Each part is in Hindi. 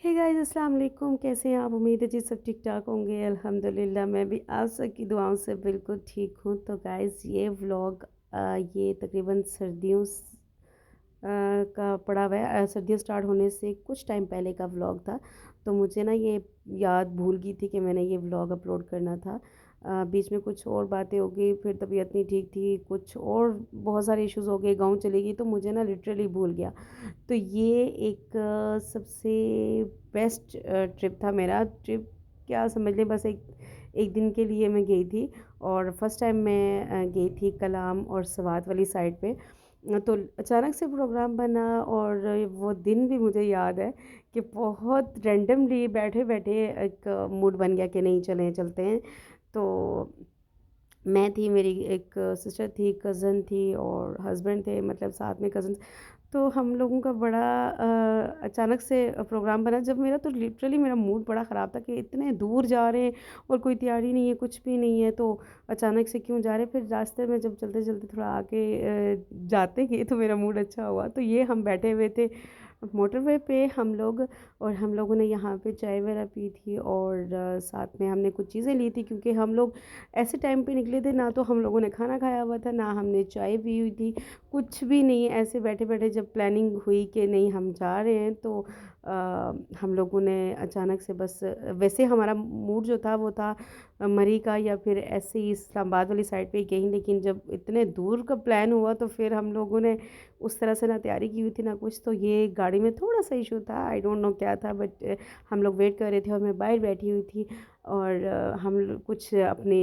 हे गाइस अस्सलाम वालेकुम। कैसे हैं आप? उम्मीद है जी सब ठीक ठाक होंगे। अल्हम्दुलिल्लाह मैं भी आप सबकी दुआओं से बिल्कुल ठीक हूँ। तो गाइस ये व्लॉग ये तकरीबन का पड़ा हुआ है। सर्दियाँ स्टार्ट होने से कुछ टाइम पहले का व्लॉग था। तो मुझे ना ये याद भूल गई थी कि मैंने ये व्लॉग अपलोड करना था। बीच में कुछ और बातें हो गई, फिर तबीयत नहीं ठीक थी, कुछ और बहुत सारे इश्यूज़ हो गए, गाँव चली गई, तो मुझे ना लिटरली भूल गया। तो ये एक सबसे बेस्ट ट्रिप था मेरा। ट्रिप क्या समझ लें, बस एक एक दिन के लिए मैं गई थी। और फर्स्ट टाइम मैं गई थी कलाम और स्वात वाली साइड पे। तो अचानक से प्रोग्राम बना और वो दिन भी मुझे याद है कि बहुत रैंडमली बैठे-बैठे एक मूड बन गया कि नहीं चलें, चलते हैं। तो मैं थी, मेरी एक सिस्टर थी, कज़न थी और हस्बैंड थे, मतलब साथ में कज़न्स। तो हम लोगों का बड़ा अचानक से प्रोग्राम बना, जब मेरा तो लिटरली मेरा मूड बड़ा ख़राब था कि इतने दूर जा रहे हैं और कोई तैयारी नहीं है, कुछ भी नहीं है, तो अचानक से क्यों जा रहे हैं। फिर रास्ते में जब चलते-चलते थोड़ा आगे जाते गए तो मेरा मूड अच्छा हुआ। तो ये हम बैठे हुए थे मोटरवे पे हम लोग, और हम लोगों ने यहाँ पे चाय वगैरह पी थी और साथ में हमने कुछ चीज़ें ली थी, क्योंकि हम लोग ऐसे टाइम पे निकले थे, ना तो हम लोगों ने खाना खाया हुआ था, ना हमने चाय पी हुई थी, कुछ भी नहीं। ऐसे बैठे-बैठे जब प्लानिंग हुई कि नहीं हम जा रहे हैं, तो अ, हम लोगों ने अचानक से बस वैसे हमारा मूड जो था वो था मरी का या फिर ऐसे ही इस्लामाबाद वाली साइड पे ही कहीं। लेकिन जब इतने दूर का प्लान हुआ तो फिर हम लोगों ने उस तरह से ना तैयारी की हुई थी ना कुछ। तो ये गाड़ी में थोड़ा-सा इश्यू था, आई डोंट नो क्या था, बट हम लोग वेट कर रहे थे और मैं बाहर बैठी हुई थी। और हम लोग कुछ अपने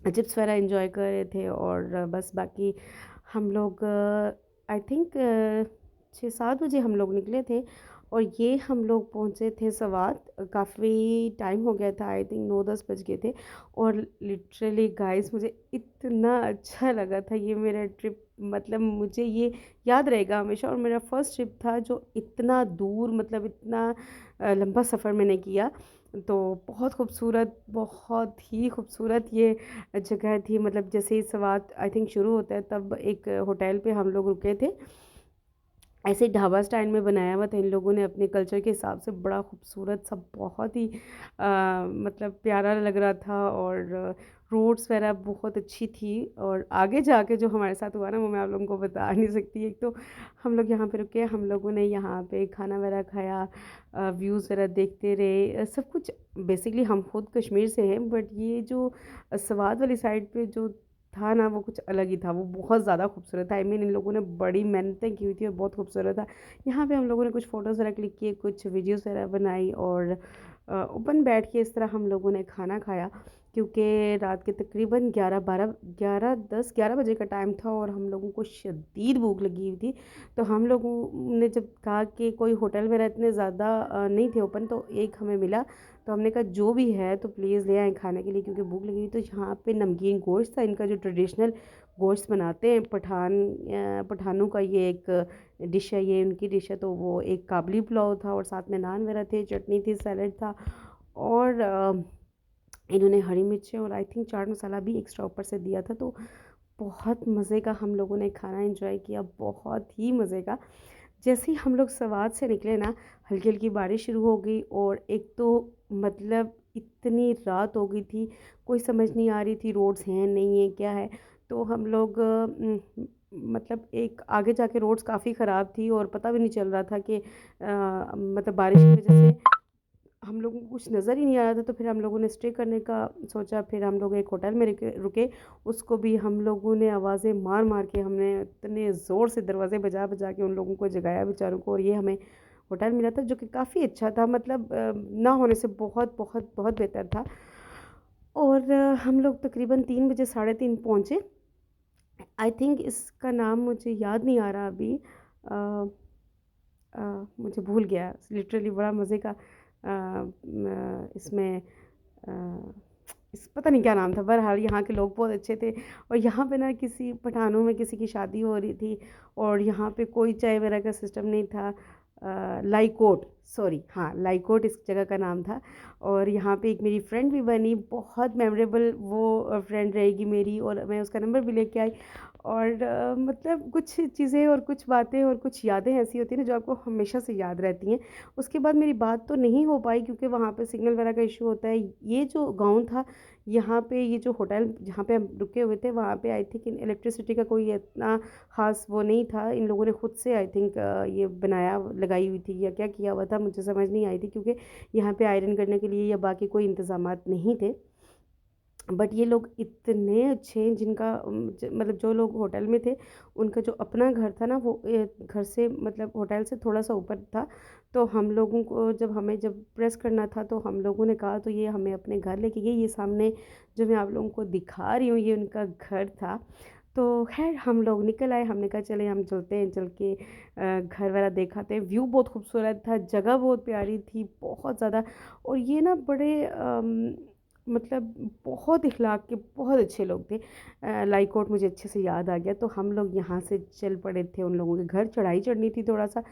चिप्स वगैरह एंजॉय कर रहे थे और बस बाकी हम लोग आई थिंक 6-7 बजे हम लोग निकले थे और ये हम लोग पहुँचे थे सवात। काफ़ी टाइम हो गया था, आई थिंक 9-10 बज गए थे। और लिटरली गाइस मुझे इतना अच्छा लगा था ये मेरा ट्रिप, मतलब मुझे ये याद रहेगा हमेशा। और मेरा फर्स्ट ट्रिप था जो इतना दूर, मतलब इतना लंबा सफ़र मैंने किया। तो बहुत ही खूबसूरत ये जगह थी। मतलब जैसे ही सवात आई थिंक शुरू होता है तब एक होटल पे हम लोग रुके थे। ऐसे ढाबा स्टाइल में बनाया हुआ था इन लोगों ने अपने कल्चर के हिसाब से, बड़ा खूबसूरत सा, बहुत ही मतलब प्यारा लग रहा था। और रोड्स वगैरह बहुत अच्छी थी। और आगे जाके जो हमारे साथ हुआ ना वो मैं आप लोगों को बता नहीं सकती। एक तो हम लोग यहाँ पे रुके, हम लोगों ने यहाँ पे खाना वगैरह खाया, व्यूज़ वगैरह देखते रहे, सब कुछ। बेसिकली हम खुद कश्मीर से हैं, बट ये जो स्वाद वाली साइड पे जो था ना वो कुछ अलग ही था, वो बहुत ज़्यादा खूबसूरत था। आई मीन इन लोगों ने बड़ी मेहनतें की हुई थी और बहुत खूबसूरत था। यहाँ पे हम लोगों ने कुछ फ़ोटोज़ वगैरह क्लिक किए, कुछ वीडियोज़ वगैरह बनाई और ओपन बैठ के इस तरह हम लोगों ने खाना खाया, क्योंकि रात के तकरीबन 11 बजे का टाइम था और हम लोगों को शदीद भूख लगी हुई थी। तो हम लोगों ने जब कहा कि कोई होटल वगैरह इतने ज़्यादा नहीं थे ओपन, तो एक हमें मिला। तो हमने कहा जो भी है तो प्लीज़ ले आएँ खाने के लिए, क्योंकि भूख लगी हुई। तो यहाँ पे नमकीन गोश्त था, इनका जो ट्रेडिशनल गोश्त बनाते हैं पठानों का, ये एक डिश है, ये उनकी डिश है। तो वो एक काबली पुलाव था और साथ में नान वगैरह थे, चटनी थी, सैलेड था। और इन्होंने हरी मिर्चें और आई थिंक चाट मसाला भी एक्स्ट्रा ऊपर से दिया था। तो बहुत मज़े का हम लोगों ने खाना एंजॉय किया, बहुत ही मज़े का। जैसे ही हम लोग सवात से निकले ना, हल्की-हल्की बारिश शुरू हो गई और एक तो मतलब इतनी रात हो गई थी, कोई समझ नहीं आ रही थी रोड्स हैं, नहीं है, क्या है। तो हम लोग मतलब एक आगे जाके रोड्स काफ़ी ख़राब थी और पता भी नहीं चल रहा था कि मतलब बारिश की वज़ह से हम लोगों को कुछ नज़र ही नहीं आ रहा था। तो फिर हम लोगों ने स्टे करने का सोचा, फिर हम लोग एक होटल में रुके। उसको भी हम लोगों ने आवाज़ें मार-मार के, हमने इतने ज़ोर से दरवाज़े बजा-बजा के उन लोगों को जगाया बेचारों को, और ये हमें होटल मिला था जो कि काफ़ी अच्छा था। मतलब ना होने से बहुत बहुत बहुत बेहतर था। और हम लोग तकरीबन 3 बजे, साढ़े 3 पहुँचे। आई थिंक इसका नाम मुझे याद नहीं आ रहा अभी। अ मुझे भूल गया लिटरली। बड़ा मज़े का इसमें अ, इस पता नहीं क्या नाम था। बहरहाल यहाँ के लोग बहुत अच्छे थे। और यहाँ पे ना किसी पठानों में किसी की शादी हो रही थी और यहाँ पे कोई चाय वगैरह का सिस्टम नहीं था। लाइकोट, सॉरी, हाँ, लाइकोट इस जगह का नाम था। और यहाँ पे एक मेरी फ्रेंड भी बनी, बहुत मेमोरेबल वो फ्रेंड रहेगी मेरी, और मैं उसका नंबर भी लेके आई। और मतलब कुछ चीज़ें और कुछ बातें और कुछ यादें ऐसी होती हैं ना जो आपको हमेशा से याद रहती हैं। उसके बाद मेरी बात तो नहीं हो पाई क्योंकि वहाँ पे सिग्नल वगैरह का इश्यू होता है। ये जो गाँव था, यहाँ पे ये जो होटल जहाँ पे हम रुके हुए थे, वहाँ पे आई थिंक इलेक्ट्रिसिटी का कोई इतना ख़ास वो नहीं था। इन लोगों ने खुद से आई थिंक ये बनाया लगाई हुई थी या क्या किया हुआ था, मुझे समझ नहीं आई थी क्योंकि यहाँ पे आयरन करने के लिए या बाकी कोई इंतज़ामात नहीं थे। बट ये लोग इतने अच्छे हैं जिनका मतलब जो लोग होटल में थे, उनका जो अपना घर था ना वो घर से मतलब होटल से थोड़ा-सा ऊपर था। तो हम लोगों को जब प्रेस करना था तो हम लोगों ने कहा तो ये हमें अपने घर लेके गए। ये सामने जो मैं आप लोगों को दिखा रही हूँ ये उनका घर था। तो ख़ैर हम लोग निकल आए, हमने कहा चलें हम चलते हैं, चल के घर वगैरह देख आते हैं। व्यू बहुत खूबसूरत था, जगह बहुत प्यारी थी, बहुत ज़्यादा। और ये ना बड़े मतलब बहुत इख़लाक़ के बहुत अच्छे लोग थे। लाइकोट मुझे अच्छे से याद आ गया, तो हम लोग यहाँ से चल पड़े थे उन लोगों के घर। चढ़ाई चढ़नी थी थोड़ा-सा,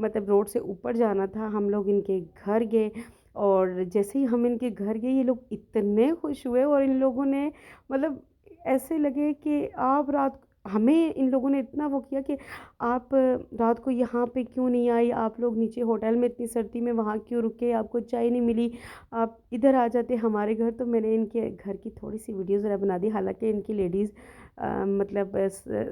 मतलब रोड से ऊपर जाना था। हम लोग इनके घर गए और जैसे ही हम इनके घर गए, ये लोग इतने खुश हुए और इन लोगों ने मतलब ऐसे लगे कि आप रात हमें इन लोगों ने इतना वो किया कि आप रात को यहाँ पे क्यों नहीं आई? आप लोग नीचे होटल में इतनी सर्दी में वहाँ क्यों रुके? आपको चाय नहीं मिली? आप इधर आ जाते हमारे घर। तो मैंने इनके घर की थोड़ी-सी वीडियोज़ वगैरह बना दी। हालाँकि इनकी लेडीज़ मतलब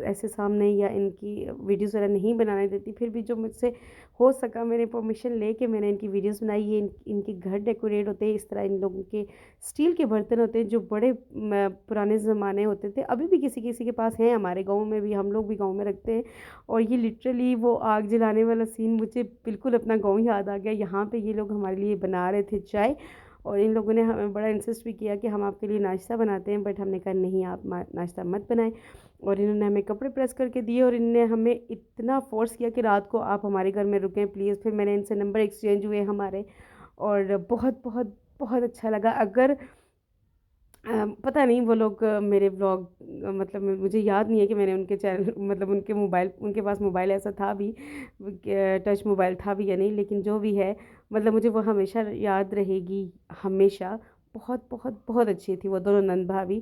ऐसे सामने या इनकी वीडियोज़ वगैरह नहीं बनाने देती, फिर भी जो मुझसे हो सका मैंने परमिशन लेके मैंने इनकी वीडियोज़ बनाई। ये इनके घर डेकोरेट होते हैं इस तरह, इन लोगों के स्टील के बर्तन होते हैं जो बड़े पुराने ज़माने होते थे। अभी भी किसी-किसी के पास हैं, हमारे गाँव में भी, हम लोग भी गाँव में रखते हैं। और ये लिटरली वो आग जलाने वाला सीन मुझे बिल्कुल अपना गाँव याद आ गया। यहाँ पे ये लोग हमारे लिए बना रहे थे चाय और इन लोगों ने हमें बड़ा इंसिस्ट भी किया कि हम आपके लिए नाश्ता बनाते हैं, बट हमने कहा नहीं आप नाश्ता मत बनाएँ। और इन्होंने हमें कपड़े प्रेस करके दिए और इनने हमें इतना फ़ोर्स किया कि रात को आप हमारे घर में रुकें प्लीज़। फिर मैंने इनसे नंबर एक्सचेंज हुए हमारे और बहुत, बहुत, बहुत अच्छा लगा। अगर पता नहीं वो लोग मेरे व्लॉग मतलब मुझे याद नहीं है कि मैंने उनके चैनल मतलब उनके पास मोबाइल ऐसा था भी, टच मोबाइल था भी या नहीं, लेकिन जो भी है मतलब मुझे वो हमेशा याद रहेगी, हमेशा। बहुत, बहुत, बहुत अच्छी थी वो दोनों नंद-भाभी।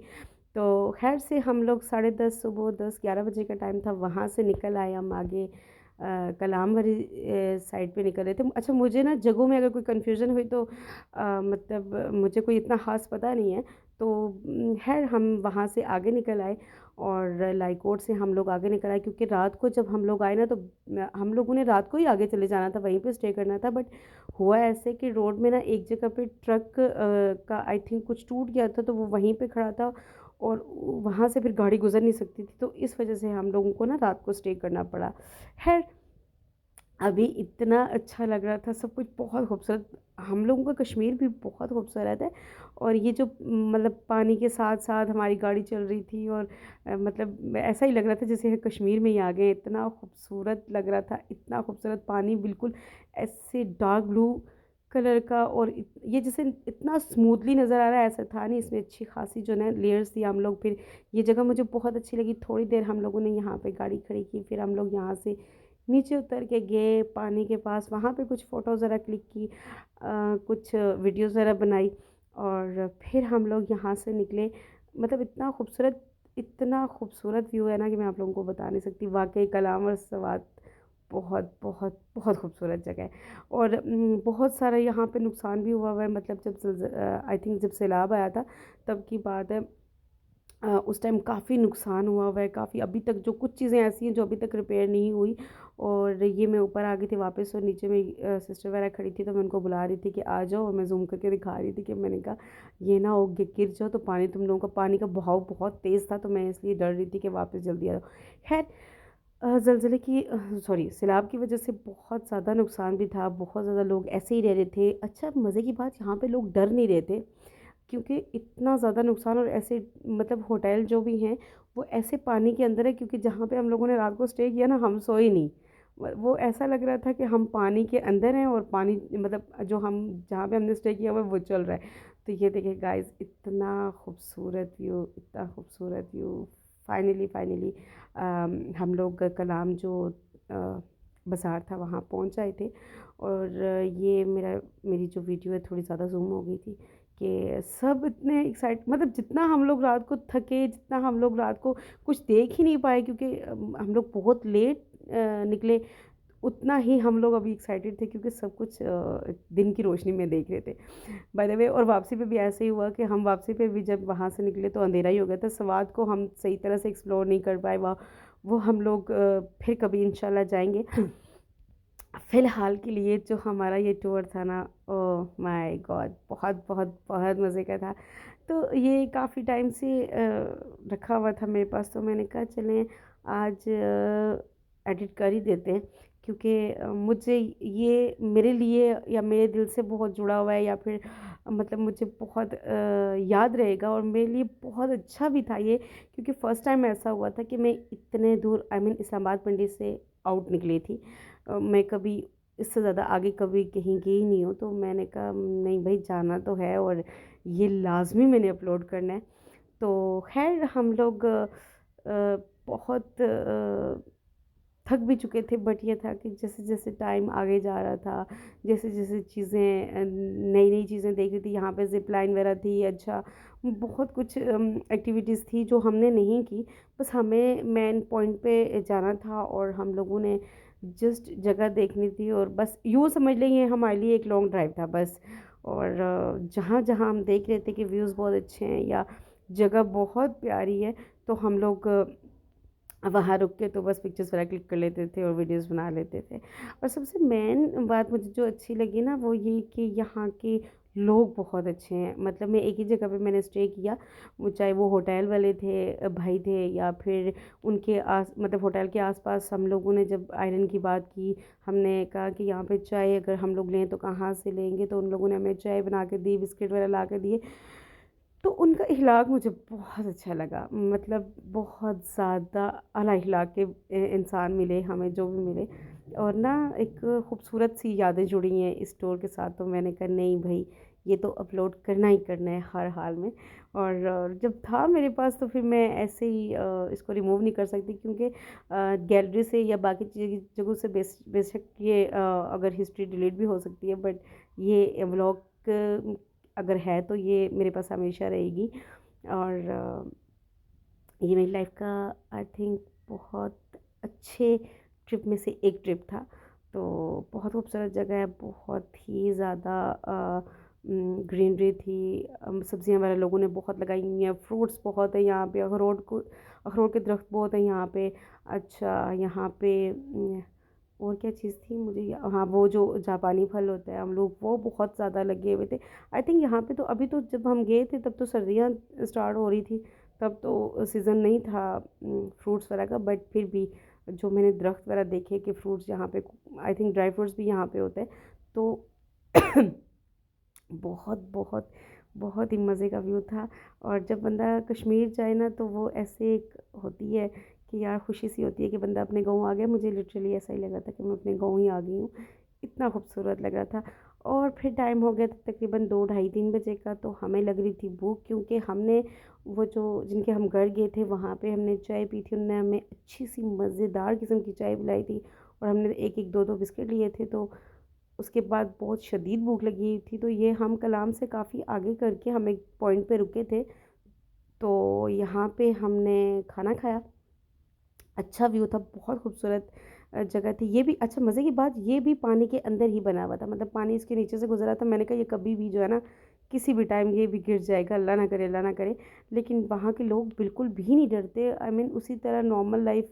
तो ख़ैर से हम लोग 10:30 सुबह 10-11 बजे का टाइम था, वहाँ से निकल आए हम आगे कलाम वाली साइड पे निकल रहे थे। अच्छा मुझे ना जगहों में अगर कोई कन्फ्यूज़न हुई तो मतलब मुझे कोई इतना ख़ास पता नहीं है। तो ख़ैर हम वहाँ से आगे निकल आए और लाइकोट से हम लोग आगे निकल आए क्योंकि रात को जब हम लोग आए ना तो हम लोगों ने रात को ही आगे चले जाना था, वहीं पे स्टे करना था। बट हुआ ऐसे कि रोड में ना एक जगह पे ट्रक का आई थिंक कुछ टूट गया था, तो वो वहीं पे खड़ा था और वहाँ से फिर गाड़ी गुज़र नहीं सकती थी, तो इस वज़ह से हम लोगों को ना रात को स्टे करना पड़ा। ख़ैर अभी इतना अच्छा लग रहा था, सब कुछ बहुत खूबसूरत। हम लोगों का कश्मीर भी बहुत खूबसूरत है और ये जो मतलब पानी के साथ-साथ हमारी गाड़ी चल रही थी और मतलब ऐसा ही लग रहा था जैसे कश्मीर में ही आ गए। इतना खूबसूरत लग रहा था, इतना खूबसूरत पानी बिल्कुल ऐसे डार्क ब्लू कलर का और ये जैसे इतना स्मूथली नज़र आ रहा है ऐसा था नहीं, इसमें अच्छी खासी जो है लेयर्स थी। हम लोग फिर ये जगह मुझे बहुत अच्छी लगी, थोड़ी देर हम लोगों ने यहाँ पे गाड़ी खड़ी की, फिर हम लोग यहाँ से नीचे उतर के गए पानी के पास, वहाँ पे कुछ फ़ोटोज़ वगैरह क्लिक की, कुछ वीडियोज़ वगैरह बनाई और फिर हम लोग यहाँ से निकले। मतलब इतना खूबसूरत व्यू है ना कि मैं आप लोगों को बता नहीं सकती। वाक़ई कलाम और सवात बहुत, बहुत, बहुत खूबसूरत जगह है। और बहुत सारा यहाँ पे नुकसान भी हुआ है, मतलब आई थिंक जब सैलाब आया था तब की बात है। उस टाइम काफ़ी नुकसान हुआ है, काफ़ी अभी तक जो कुछ चीज़ें ऐसी हैं जो अभी तक रिपेयर नहीं हुई। और ये मैं ऊपर आ गई थी वापस और नीचे मेरी सिस्टर वगैरह खड़ी थी, तो मैं उनको बुला रही थी कि आ जाओ, और मैं ज़ूम करके दिखा रही थी कि मैंने कहा ये ना हो गिर जाओ तो पानी तुम लोगों का पानी का बहाव बहुत तेज़ था, तो मैं इसलिए डर रही थी कि वापस जल्दी आ जाओ। खैर ज़लज़ले की सॉरी सैलाब की वज़ह से बहुत ज़्यादा नुकसान भी था, बहुत ज़्यादा लोग ऐसे ही रह रहे थे। अच्छा मज़े की बात यहाँ पे लोग डर नहीं रहे थे क्योंकि इतना ज़्यादा नुकसान और ऐसे मतलब होटल जो भी हैं वो ऐसे पानी के अंदर है, क्योंकि जहाँ पे हम लोगों ने रात को स्टे किया ना हम सोए नहीं। वो ऐसा लग रहा था कि हम पानी के अंदर हैं और पानी मतलब जो हम जहाँ पे हमने स्टे किया हुआ है वो चल रहा है। तो ये देखिए गाइस इतना खूबसूरत व्यू। फाइनली हम लोग कलाम जो बाज़ार था वहाँ पहुँच आए थे। और ये मेरी जो वीडियो है थोड़ी ज़्यादा ज़ूम हो गई थी कि सब इतने एक्साइट, मतलब जितना हम लोग रात को थके, जितना हम लोग रात को कुछ देख ही नहीं पाए क्योंकि हम लोग बहुत लेट निकले, उतना ही हम लोग अभी एक्साइटेड थे क्योंकि सब कुछ दिन की रोशनी में देख रहे थे। बाय द वे, और वापसी पे भी ऐसे ही हुआ कि हम वापसी पे भी जब वहाँ से निकले तो अंधेरा ही हो गया था। स्वाद को हम सही तरह से एक्सप्लोर नहीं कर पाए, वहाँ वो हम लोग फिर कभी इंशाल्लाह जाएंगे। फ़िलहाल के लिए जो हमारा ये टूर था ना, ओह माय गॉड, बहुत बहुत बहुत मज़े का था। तो ये काफ़ी टाइम से रखा हुआ था मेरे पास, तो मैंने कहा चलें आज एडिट कर ही देते हैं क्योंकि मुझे ये मेरे लिए या मेरे दिल से बहुत जुड़ा हुआ है, या फिर मतलब मुझे बहुत याद रहेगा, और मेरे लिए बहुत अच्छा भी था ये क्योंकि फ़र्स्ट टाइम ऐसा हुआ था कि मैं इतने दूर, आई मीन इस्लामाबाद मंडी से आउट निकली थी। मैं कभी इससे ज़्यादा आगे कभी कहीं गई नहीं हूँ, तो मैंने कहा नहीं भाई, जाना तो है और ये लाज़मी मैंने अपलोड करना है। तो ख़ैर हम लोग बहुत थक भी चुके थे, बट ये था कि जैसे-जैसे टाइम आगे जा रहा था, जैसे-जैसे चीज़ें नई-नई चीज़ें देख रही थी, यहाँ पे ज़िप लाइन वगैरह थी, अच्छा बहुत कुछ एक्टिविटीज़ थी जो हमने नहीं की। बस हमें मेन पॉइंट पे जाना था और हम लोगों ने जस्ट जगह देखनी थी, और बस यूँ समझ लें ये हमारे लिए एक लॉन्ग ड्राइव था बस। और जहाँ-जहाँ हम देख रहे थे कि व्यूज़ बहुत अच्छे हैं या जगह बहुत प्यारी है, तो हम लोग वहाँ रुक के तो बस पिक्चर्स वगैरह क्लिक कर लेते थे और वीडियोज़ बना लेते थे। और सबसे मेन बात मुझे जो अच्छी लगी ना, वो ये कि यहाँ के लोग बहुत अच्छे हैं। मतलब मैं एक ही जगह पे मैंने स्टे किया, वो चाहे वो होटल वाले थे, भाई थे, या फिर उनके आस मतलब होटल के आस-पास हम लोगों ने जब आयरन की बात की, हमने कहा कि यहाँ पे चाय अगर हम लोग लें तो कहाँ से लेंगे, तो उन लोगों ने हमें चाय बना के दी, बिस्किट वगैरह ला के दिए। तो उनका इख़लाक़ मुझे बहुत अच्छा लगा, मतलब बहुत ज़्यादा आला इख़लाक़ के इंसान मिले हमें, जो भी मिले, और ना एक खूबसूरत सी यादें जुड़ी हैं इस टूर के साथ। तो मैंने कहा नहीं भई, ये तो अपलोड करना ही करना है हर हाल में। और जब था मेरे पास तो फिर मैं ऐसे ही इसको रिमूव नहीं कर सकती क्योंकि गैलरी से या बाकी जगहों से बेशक ये अगर हिस्ट्री डिलीट भी हो सकती है, बट ये व्लॉग अगर है तो ये मेरे पास हमेशा रहेगी। और ये मेरी लाइफ का आई थिंक बहुत अच्छे ट्रिप में से एक ट्रिप था। तो बहुत खूबसूरत जगह है, बहुत ही ज़्यादा ग्रीनरी थी, सब्जियां वगैरह लोगों ने बहुत लगाई हुई हैं, फ्रूट्स बहुत है यहाँ पे, अखरोट के दरख्त बहुत है यहाँ पे। अच्छा यहाँ पे और क्या चीज़ थी मुझे हाँ, वो जो जापानी फल होता है अमरूद, वो बहुत ज़्यादा लगे हुए थे। आई थिंक यहाँ पे तो अभी तो जब हम गए थे तब तो सर्दियाँ स्टार्ट हो रही थी, तब तो सीज़न नहीं था फ्रूट्स वगैरह का, बट फिर भी जो मैंने दरख्त वगैरह देखे कि फ्रूट्स यहाँ पे, आई थिंक ड्राई फ्रूट्स भी यहाँ पे होते हैं, तो बहुत बहुत बहुत ही मज़े का व्यू था। और जब बंदा कश्मीर जाए ना, तो वो ऐसे एक होती है कि यार खुशी सी होती है कि बंदा अपने गाँव आ गया। मुझे लिटरली ऐसा ही लगा था कि मैं अपने गाँव ही आ गई हूँ, इतना खूबसूरत लग रहा था। और फिर टाइम हो गया था तकरीबन 2 ढाई 3 बजे का, तो हमें लग रही थी भूख क्योंकि हमने वो जो जिनके हम घर गए थे वहाँ पे हमने चाय पी थी, उन्होंने हमें अच्छी सी मज़ेदार किस्म की चाय पिलाई थी, और हमने एक एक दो दो बिस्किट लिए थे। तो उसके बाद बहुत शदीद भूख लगी थी, तो ये हम कलाम से काफ़ी आगे करके हम एक पॉइंट पे रुके थे, तो यहाँ पे हमने खाना खाया। अच्छा व्यू था, बहुत खूबसूरत जगह थी। ये भी अच्छा, मज़े की बात, ये भी पानी के अंदर ही बना हुआ था, मतलब पानी इसके नीचे से गुज़रा था। मैंने कहा ये कभी भी जो है ना, किसी भी टाइम ये भी गिर जाएगा, अल्लाह ना करे, अल्लाह ना करे। लेकिन वहाँ के लोग बिल्कुल भी नहीं डरते, आई मीन उसी तरह नॉर्मल लाइफ़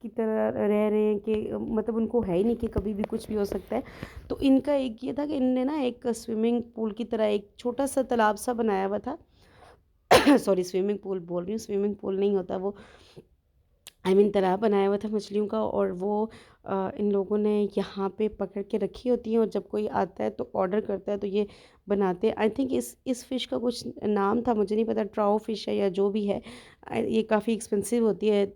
की तरह रह रहे हैं कि मतलब उनको है ही नहीं कि कभी भी कुछ भी हो सकता है। तो इनका एक ये था कि इनने ना एक स्विमिंग पूल की तरह एक छोटा-सा तालाब सा बनाया हुआ था। सॉरी, स्विमिंग पूल बोल रही हूँ, स्विमिंग पूल नहीं होता वो, आई मीन तालाब बनाया हुआ था मछलियों का, और वो इन लोगों ने यहाँ पे पकड़ के रखी होती हैं, और जब कोई आता है तो ऑर्डर करता है तो ये बनाते हैं। आई थिंक इस फ़िश का कुछ नाम था, मुझे नहीं पता, ट्राउ फ़िश है या जो भी है। ये काफ़ी एक्सपेंसिव होती है।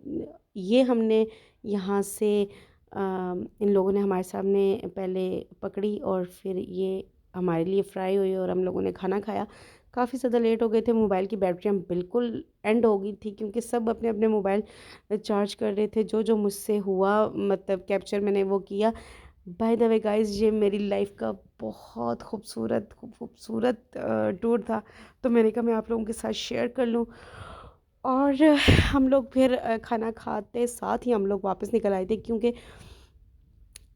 ये हमने यहाँ से इन लोगों ने हमारे सामने पहले पकड़ी, और फिर ये हमारे लिए फ्राई हुई और हम लोगों ने खाना खाया। काफ़ी ज़्यादा लेट हो गए थे, मोबाइल की बैटरियाँ बिल्कुल एंड हो गई थी क्योंकि सब अपने-अपने मोबाइल चार्ज कर रहे थे। जो मुझसे हुआ मतलब कैप्चर मैंने वो किया। बाय द वे गाइज़, ये मेरी लाइफ़ का बहुत खूबसूरत टूर था। तो मैंने कहा मैं आप लोगों के साथ शेयर कर लूँ। और हम लोग फिर खाना खाते साथ ही हम लोग वापस निकल आए थे, क्योंकि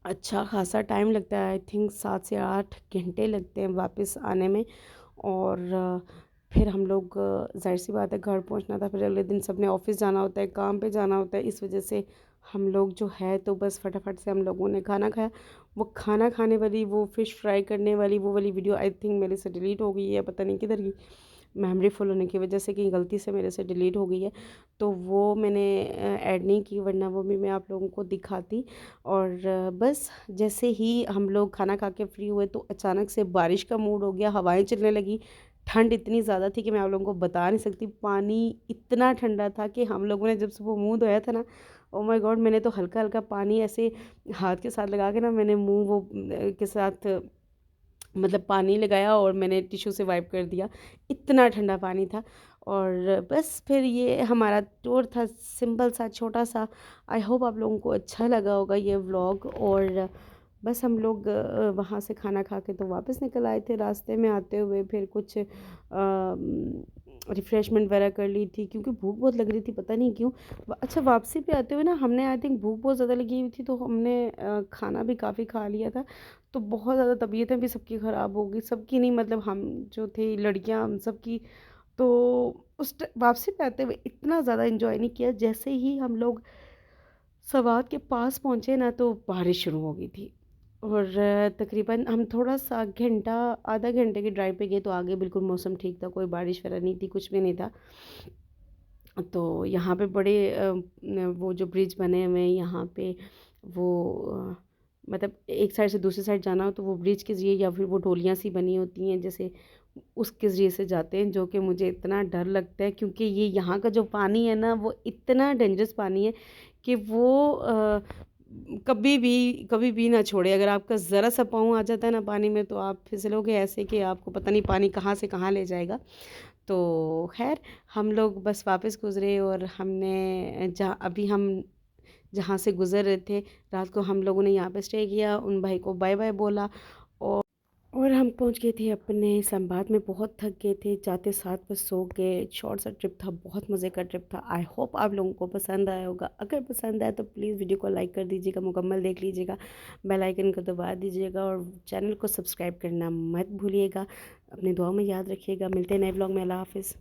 अच्छा खासा टाइम लगता है, आई थिंक 7 से 8 घंटे लगते हैं वापस आने में। और फिर हम लोग ज़ाहिर-सी बात है घर पहुंचना था, फिर अगले दिन सबने ऑफ़िस जाना होता है, काम पे जाना होता है, इस वजह से हम लोग जो है तो बस फटाफट से हम लोगों ने खाना खाया। वो खाना खाने वाली, वो फ़िश फ्राई करने वाली वो वाली वीडियो आई थिंक मेरे से डिलीट हो गई है, पता नहीं किधर गई। मेमोरी फुल होने की वजह से कहीं गलती से मेरे से डिलीट हो गई है, तो वो मैंने ऐड नहीं की, वरना वो भी मैं आप लोगों को दिखाती। और बस जैसे ही हम लोग खाना खा के फ्री हुए तो अचानक से बारिश का मूड हो गया, हवाएं चलने लगी। ठंड इतनी ज़्यादा थी कि मैं आप लोगों को बता नहीं सकती। पानी इतना ठंडा था कि हम लोगों ने जब सुबह मुंह धोया था ना, ओ माय गॉड, मैंने तो हल्का हल्का पानी ऐसे हाथ के साथ लगा के ना, मैंने मुंह वो के साथ मतलब पानी लगाया और मैंने टिश्यू से वाइप कर दिया, इतना ठंडा पानी था। और बस फिर ये हमारा टूर था, सिंपल सा छोटा सा। आई होप आप लोगों को अच्छा लगा होगा ये व्लॉग। और बस हम लोग वहाँ से खाना खा के तो वापस निकल आए थे। रास्ते में आते हुए फिर कुछ रिफ़्रेशमेंट वगैरह कर ली थी, क्योंकि भूख बहुत लग रही थी, पता नहीं क्यों। अच्छा, वापसी पे आते हुए ना हमने आई थिंक भूख बहुत ज़्यादा लगी हुई थी, तो हमने खाना भी काफ़ी खा लिया था। तो बहुत ज़्यादा तबीयतें भी सबकी ख़राब हो गई, सबकी नहीं मतलब हम जो थे लड़कियां हम सबकी। तो वापसी पे आते हुए इतना ज़्यादा इन्जॉय नहीं किया। जैसे ही हम लोग सवात के पास पहुँचे ना, तो बारिश शुरू हो गई थी। और तकरीबन हम थोड़ा सा घंटा आधा घंटे की ड्राइव पे गए तो आगे बिल्कुल मौसम ठीक था, कोई बारिश वगैरह नहीं थी, कुछ भी नहीं था। तो यहाँ पे बड़े वो जो ब्रिज बने हुए हैं यहाँ पे, वो मतलब एक साइड से दूसरी साइड जाना हो तो वो ब्रिज के ज़रिए, या फिर वो डोलियाँ सी बनी होती हैं जैसे, उसके ज़रिए से जाते हैं, जो कि मुझे इतना डर लगता है, क्योंकि ये यहाँ का जो पानी है ना वो इतना डेंजरस पानी है कि वो कभी भी ना छोड़े। अगर आपका ज़रा सा पाँव आ जाता है ना पानी में, तो आप फिसलोगे ऐसे कि आपको पता नहीं पानी कहाँ से कहाँ ले जाएगा। तो ख़ैर, हम लोग बस वापस गुज़रे, और हमने जहाँ से गुज़र रहे थे, रात को हम लोगों ने यहाँ पे स्टे किया, उन भाई को बाय-बाय बोला। और हम पहुँच गए थे अपने इस्लामाबाद में, बहुत थक गए थे, जाते साथ बस सो गए। शॉर्ट सा ट्रिप था, बहुत मज़े का ट्रिप था। आई होप आप लोगों को पसंद आया होगा। अगर पसंद आया तो प्लीज़ वीडियो को लाइक कर दीजिएगा, मुकम्मल देख लीजिएगा, बेल आइकन को दबा दीजिएगा, और चैनल को सब्सक्राइब करना मत भूलिएगा। अपनी दुआ में याद रखिएगा। मिलते हैं नए ब्लॉग में। अल्लाह हाफ़िज़।